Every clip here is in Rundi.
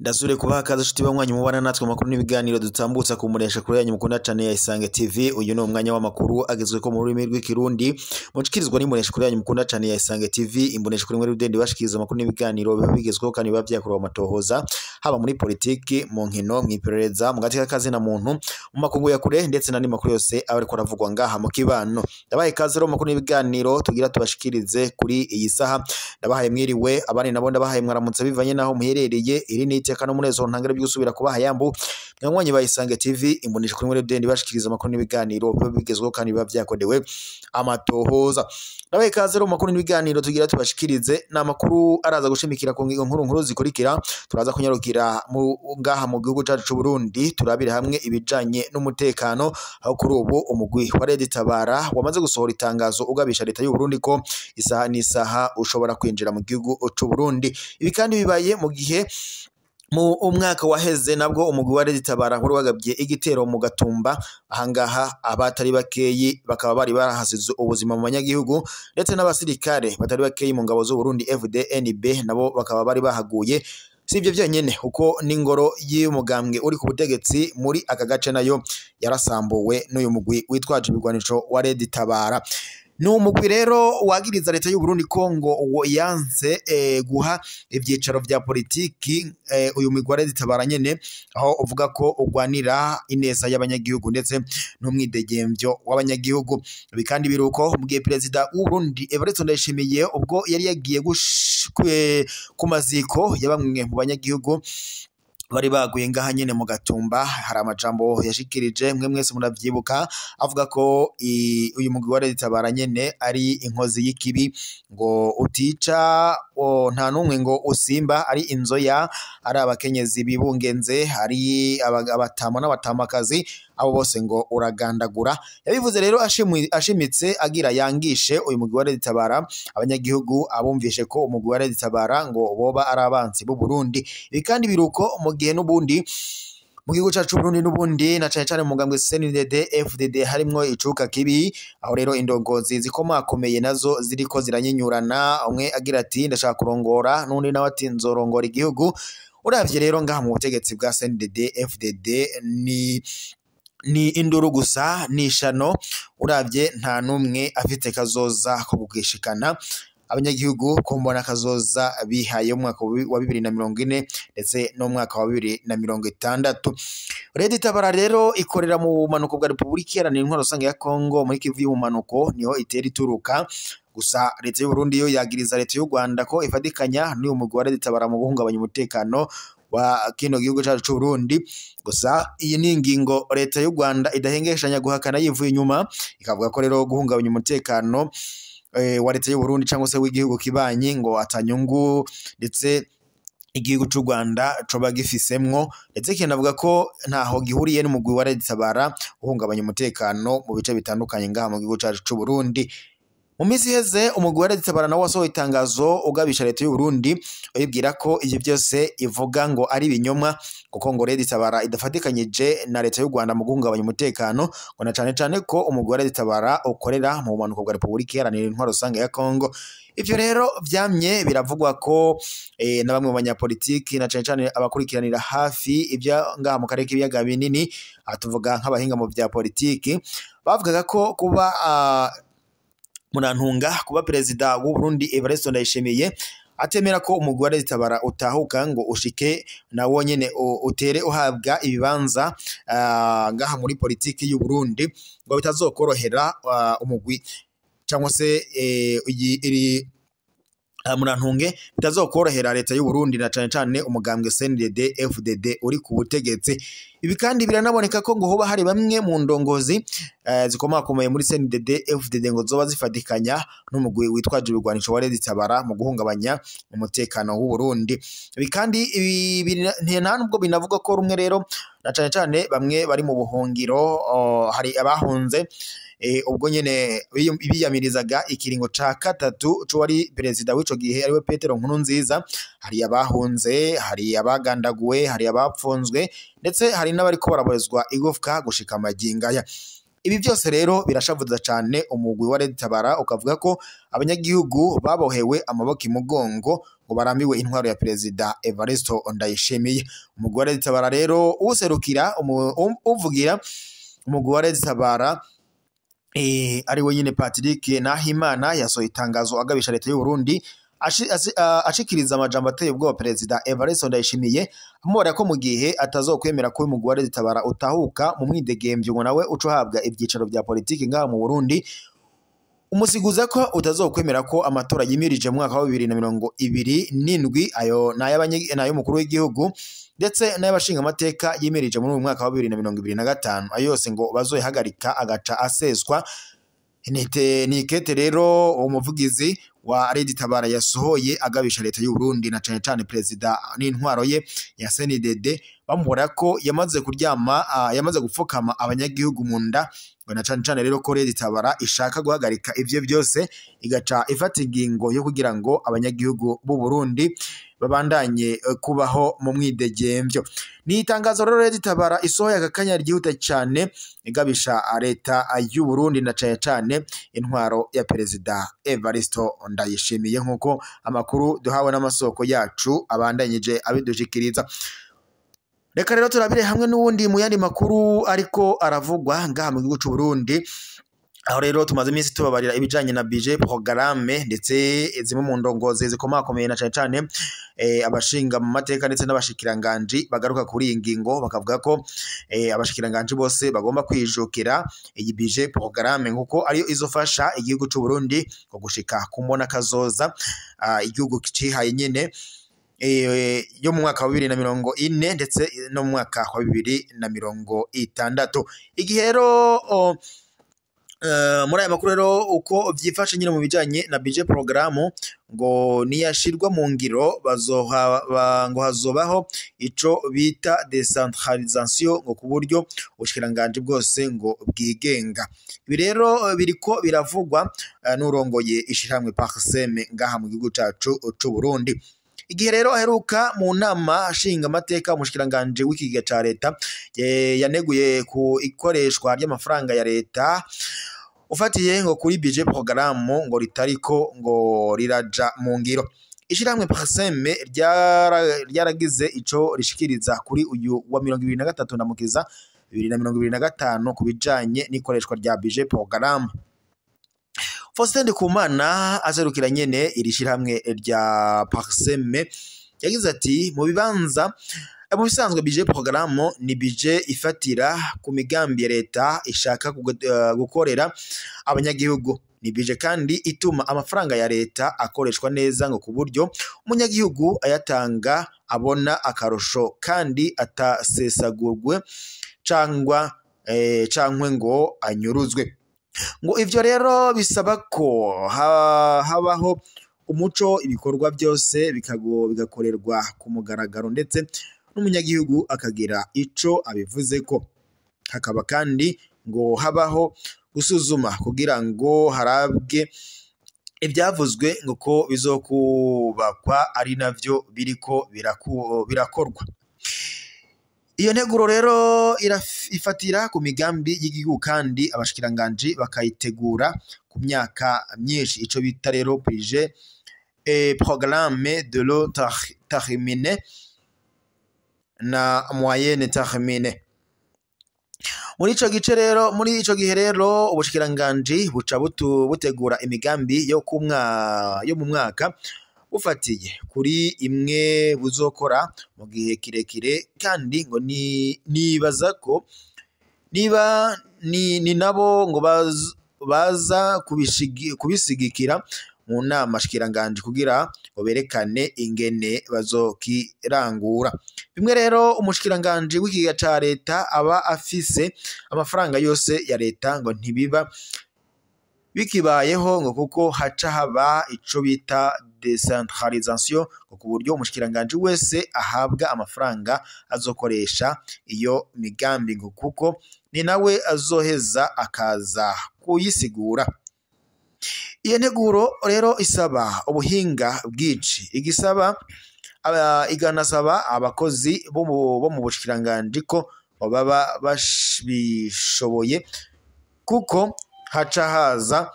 Ndasure kubaha kaze shuti banywanyi mubana natwe makuru n'ibiganiro dutambutsa ku muresha kuri yanyu mukunda cyane ya Isange TV. Uyu no umwanya w'amakuru agezwe ko mu rurimi rw'ikirundi mucikirizwa n'imuresha kuri yanyu mukunda cyane ya Isange TV. Imbonesha kuri mwe rudende bashikiriza amakuru n'ibiganiro biba bigezweho kandi biba byakorewe amatohoza haba muri politiki, mu nkino, mwiperereza, mu gateka kazi na muntu, mu makungu ya kure ndetse n'andi makuru yose aba ariko aravugwa ngaha mu kibano. Ndabaye kaze ro makuru n'ibiganiro tugira tubashikirize kuri iyi saha. Ndabahaye mwiriwe, abandi nabo ndabahaye mwaramutse bivanye naho muherereye. Iri ni iteka munezo ntangire by'usubira kubaha yambu mwanywanyi ba Isange TV. Imbonesha kuri mwe rudende bashikiriza amakuru n'ibiganiro biba bigezweho kandi biba byakodewe amatohoza. Ndabaye kaze ro makuru n'ibiganiro tugira tubashikirize n'amakuru araza gushimikira ku ngingo nkuru zikurikira. Turaza kunyarukira ngaha mu gihugu cyacu cy'u Burundi, turabira hamwe ibijanye n'umutekano, aho kuri ubu umugwi wa Red Tabara wamaze gusohora itangazo ugabisha leta y'u Burundi ko isaha n'isaha ushobora kwinjira mu gihugu cy'u Burundi. Ibi kandi bibaye mu gihe mu umwaka waheze nabwo umugwi wa Red Tabara nkuru wagabye igitero mu Gatumba. Ahangaha abatari bakeyi bakaba bari barahasize ubuzima mu banyagihugu ndetse n'abasirikare batari bakeyi mu ngabo z'u Burundi FDNB nabo bakaba bari bahaguye. Sivyo byonyene uko n'ingoro y'umugambwe uri ku butegetsi muri aka gace nayo yarasambuwe n'uyu mugwi witwaje ibigwanisho wa Red Tabara. N'umugwi rero wagiriza leta y'u Burundi ko ngo yanse guha ibyicaro vya politiki uyu mugwi wa Red Tabara nyene, aho uvuga ko ugwanira ineza y'abanyagihugu ndetse n'umwidegemvyo w'abanyagihugu. Ibi kandi biruko mu gihe perezida w'u Burundi Evariste Ndayishimiye ubwo yari yagiye ku maziko ya bamwe mu banyagihugu bari baguye ngaha nyene mu Gatumba. Hari amajambo yashikirije mwe mwese muravyibuka avuga ko uyu mugwi wa Red Tabara nyene ari inkozi y'ikibi, ngo utica nta numwe, ngo usimba ari inzoya, ari abakenyezi bibungenze, ari abatama n'abatamakazi, abo bose ngo uragandagura. Yabivuze rero ashimitse agira yangishe uyu mugwi wa Red Tabara abanyagihugu abumvishe ko umugwi wa Red Tabara ngo boba ari abansi b'u Burundi. Ibi kandi biruko mu gihe n'ubundi mu gihugu cyacu Burundi n'ubundi na cyane cyane mu mugambwe CNDD FDD harimwo icuka kibi, aho rero indongozi zikomakomeye nazo ziriko ziranyinyurana. Umwe agira ati ndashaka kurongora, n'undi nawe ati nzorongora igihugu. Uravye rero ngaha mu butegetsi bwa CNDD FDD ni induru gusa, ni ishano. Uravye nta numwe afite kazoza ko kugishikana abanyagihugu ko mbona kazoza bihaye umwaka wa 2040 ndetse no mwaka wa 2060. Red Tabara rero ikorera mu bumanuko bwa Repubulika Iharanira Intwaro Rusange ya Kongo, muri Kivu y'ubumanuko niho itera ituruka. Gusa leta y'u Burundi yo yagiriza leta y'u Rwanda ko ifadikanya n'uyu mugwi wa Red Tabara mu guhungabanya umutekano wa kino gihugu cyacu cy'u Burundi. Gusa iyi ni ingingo leta y'u Rwanda idahengeshanya guhakana yivuye inyuma, ikavuga ko rero guhungabanya umutekano wa leta y'u Burundi cyangwa se w'igihugu kibanyi ngo atanyungu ndetse igihugu cy'u Rwanda coba gifisemwo, ndetse kinavuga ko ntaho gihuriye n'umugwi wa Red Tabara uhungabanya umutekano mu bice bitandukanye ngaha mu gihugu cyacu cy'u Burundi. Mu minsi iheze umugwi wa Red Tabara nawo wasohoye itangazo ugabisha leta y'u Burundi, uyibwira ko ivyo byose ivuga ngo ari ibinyoma, kuko ngo Red Tabara idafatikanyije na leta y'u Rwanda mu guhungabanya umutekano, ngo na cane cane ko umugwi wa Red Tabara ukorera mu bumanuko bwa Repubulika Iharanira Intwaro Rusange ya Kongo. Ivyo rero vyamye biravugwa ko na bamwe mu banyapolitiki na cane cane abakurikiranira hafi ibya ngaha mu karere k'ibiyaga binini, atuvuga nk'abahinga mu vya politiki, bavugaga ko kuba Murantunga kuba perezida w'u Burundi Evariste Ndayishimiye atemera ko umugwi wa Red Tabara utahuka ngo ushike nawo nyene utere uhabwa ibibanza ngaha muri politiki y'u Burundi, ngo bitazokorohera umugwi cyangwa se iri Murantunge bitazokorohera leta y'u Burundi na cane cane umugambwe CNDD FDD uri ku butegetsi. Ibi kandi biranaboneka ko ngo hoba hari bamwe mu ndongozi zikomakomeye muri CNDD FDD ngo zoba zifadikanya n'umugwi witwaje ibigwanisho wa Red Tabara mu guhungabanya umutekano w'u Burundi. Ibi kandi nta nubwo binavuga ko rumwe rero na cane cane bamwe bari mu buhungiro, hari abahunze ubwo nyene biyamirizaga ikiringo ca gatatu cyo wari perezida w'ico gihe ariwe Petero Nkurunziza. Hari abahunze, hari abagandaguwe, hari abapfunzwe ndetse hari n'abariko baraborezwa igufwa gushika amagingaya. Ibi byose rero birashavuza cyane umugwi wa Red Tabara ukavuga ko abanyagihugu babohewe amaboko imugongo ngo baramiwe intwaro ya Perezida Evariste Ndayishimiye. Umugwi wa Red Tabara rero userukira uvugira umugwi wa Red Tabara ari wenyine Patrick Nahimana yasohoye itangazo agabisha leta y'u Burundi ashikiriza amajambo ateye ubwoba Perezida Evariste Ndayishimiye amubara ko mu gihe atazokwemera ko umugwi wa Red Tabara utahuka mu mwidegemvyo ngo nawe ucuhabwa ibyicaro bya politiki ngaha mu Burundi, umusiguza ko utazokwemera ko amatora yimirije mu mwaka wa 2027 ayo nayo mukuru w'igihugu ndetse n'abashinga amateka yimirije muri uyu mwaka wa 2025 ayo yose ngo bazoyihagarika agaca aseswa. Nikete rero umuvugizi wa Red Tabara yasohoye agabisha leta y'u Burundi na cyane cyane Perezida n'intwaro ye ya CNDD bamubora ko yamaze kuryama yamaze gupfukama abanyagihugu mu nda, na cyane cyane rero ko Red Tabara ishaka guhagarika ivyo byose igaca ifata ingingo yo kugira ngo abanyagihugu b'u Burundi babandanye kubaho mu mwidegemvyo. Ni itangazo rero Red Tabara isohoye akakanya ryihuta cyane igabisha leta y'u Burundi na cyane cyane intwaro ya Perezida Evariste Ndayishimiye nkuko amakuru duhawe n'amasoko yacu abandanyije abidushikiriza. Reka rero turabire hamwe n'uwundi mu yandi makuru ariko aravugwa ngaha mu gihugu cy'u Burundi, aho rero tumaze iminsi tubabarira ibijanye na budget programme ndetse zimwe mu ndongozi zikomakomeye na cyane cyane abashinga mu mateka ndetse n'abashikiranganje bagaruka kuri iyi ngingo bakavuga ko abashikiranganje bose bagomba kwijukira iyi budget programme nkuko ariyo izofasha igihugu cy'u Burundi ko gushika kumbona kazoza igihugu cihaye nyene yo mu mwaka wa 2040 ndetse no mu mwaka wa 2060. Igihe rero muri aya makuru rero uko vyifashe nyine mu bijanye na budget programme ngo niyashirwa mu ngiro ngo hazobaho ico bita decentralisation ngo ku buryo ubushikiranganje bwose ngo bwigenga. Ibi rero biriko biravugwa n'urongoye ishiramwe Parseme ngaha mu gihugu cacu c'u Burundi. Igihe rero aheruka mu nama ashinga amateka umushikiranganje w'ikigiga ca leta yaneguye ku ikoreshwa ry'amafaranga ya leta ufatiye ngo kuri budget programme ngo ritariko ngo riraja mu ngiro. Ishiramwe Parseme ryaragize ico rishikiriza kuri uyu wa 2023 ndamukiza 2025 kubijanye n'ikoreshwa rya budget programme. Faustin Ndikumana azerukira nyene irishiramwe rya Parseme yagize ati mu bibanza mu bisanzwe budget programme ni budget ifatira ku migambi ya leta ishaka gukorera abanyagihugu. Ni budget kandi ituma amafaranga ya leta akoreshwa neza ngo ku buryo umunyagihugu ayatanga abona akarusho kandi atasesagurwe cangwe ngo anyuruzwe. Ngo ivyo rero bisaba ko habaho umuco ibikorwa byose bigakorerwa ku mugaragaro ndetse n'umunyagihugu akagira ico abivuze ko. Hakaba kandi ngo habaho gusuzuma kugira ngo harabwe ibyavuzwe ngo ko bizokubakwa ari navyo biriko birakorwa. Iyo nteguro rero ifatira ku migambi y'igihugu kandi abashikiranganje bakayitegura ku myaka myinshi ico bita rero budget programme de long terme na moyenne terme. Muri ico gihe rero ubushikiranganje buca butegura imigambi yo mu mwaka ufatiye kuri imwe buzokora mu gihe kirekire kandi ngo nibaza ko niba ni nabo ngo baza kubisigikira mu nama shikiranganje kugira ngo berekane ingene bazokirangura. Bimwe rero umushikiranganje w'ikigiga ca leta aba afise amafaranga yose ya leta ngo ntibiba bikibayeho ngo kuko haca haba ico bita decentralisation ngo ku buryo umushikiranganje wese ahabwa amafaranga azokoresha iyo migambi ngo kuko ni nawe azoheza akaza kuyisigura. Iyo nteguro rero isaba ubuhinga bwinshi iganasaba abakozi bo mu bushikiranganje ko baba bishoboye kuko haca haza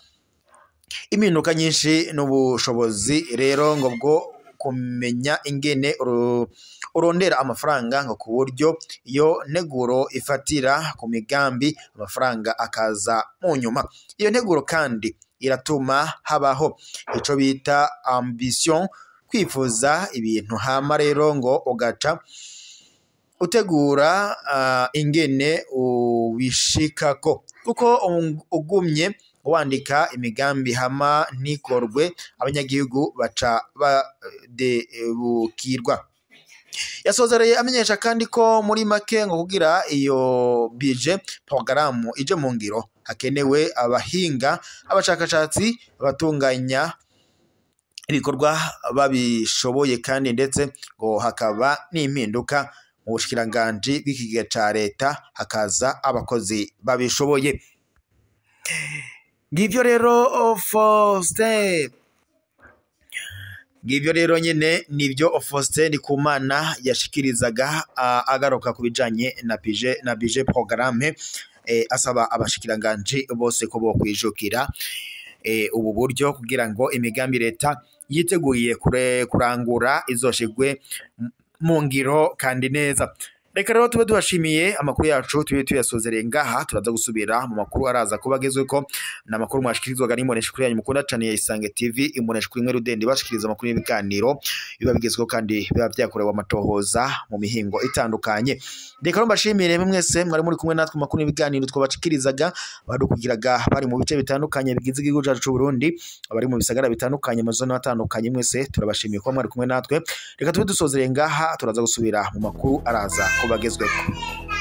impinduka nyinshi n'ubushobozi rero ngo bwo kumenya ingene urondera amafaranga ngo ku buryo iyo nteguro ifatira ku migambi amafaranga akaza mu nyuma. Iyo nteguro kandi iratuma habaho ico bita ambition, kwifuza ibintu, hama rero ngo ugaca utegura ingene ubishikako, kuko ugumye wandika imigambi hama ntikorwe abanyagihugu baca badebukirwa. Yasozereye amenyesha kandi ko muri make ngo kugira iyo budget porogaramu ije mu ngiro hakenewe abahinga, abashakashatsi, abatunganya ibikorwa babishoboye kandi ndetse ngo hakaba n'impinduka mu bushikiranganji bw'ikigega ca leta, hakaza abakozi babishoboye. Ngivyo rero Faustin, ngivyo rero nyene nivyo Faustin Ndikumana yashikirizaga agaruka ku bijanye na budget programme, asaba abashikiranganji bose ko bokwijukira ubu buryo kugira ngo imigambi leta yiteguye kurangura izoshigwe mu ngiro kandi neza. Reka rero tube tubashimiye, amakuru yacu tube tuyasozereye ngaha, turaza gusubira mu makuru araza kuba agezweko n'amakuru mwashikirizwaga n'imbonesha yanyu mukunda cyane ya Isange TV, imbonesha kuri mwe Rudende bashikiriza amakuru y'ibiganiro biba bigezweho kandi biba byakorewe amatohoza mu mihingo itandukanye. Reka rero mbashimire mwese mwari muri kumwe natwe makuru y'ibiganiro twabashikirizaga, badukugiraga bari mu bice bitandukanye bigize igihugu cyacu cy'u Burundi, abari mu bisagara bitandukanye, amazone atandukanye, mwese turabashimiye ko mwari kumwe natwe. Reka tube dusozereye ngaha, turaza gusubira mu makuru araza kubagezweho.